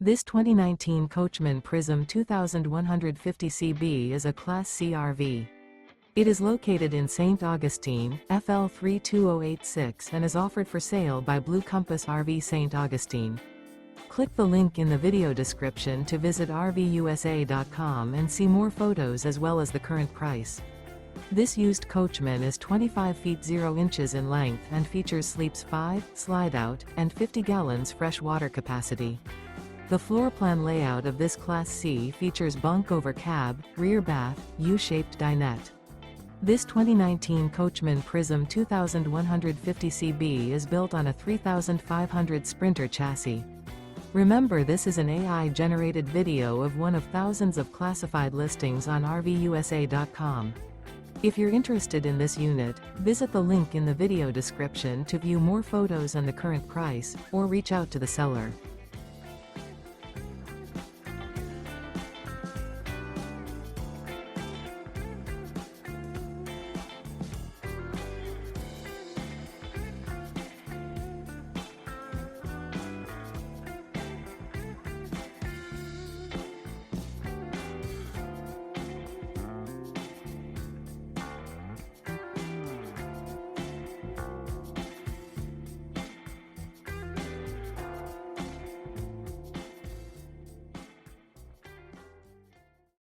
This 2019 Coachmen Prism 2150 CB is a Class C RV. It is located in St. Augustine, FL 32086 and is offered for sale by Blue Compass RV St. Augustine. Click the link in the video description to visit RVUSA.com and see more photos as well as the current price. This used Coachman is 25 feet 0 inches in length and features sleeps 5, Slideout, and 50 gallons fresh water capacity. The floor plan layout of this Class C features bunk over cab, rear bath, U-shaped dinette. This 2019 Coachmen Prism 2150 CB is built on a 3500 Sprinter chassis. Remember, this is an AI-generated video of one of thousands of classified listings on RVUSA.com. If you're interested in this unit, visit the link in the video description to view more photos and the current price, or reach out to the seller.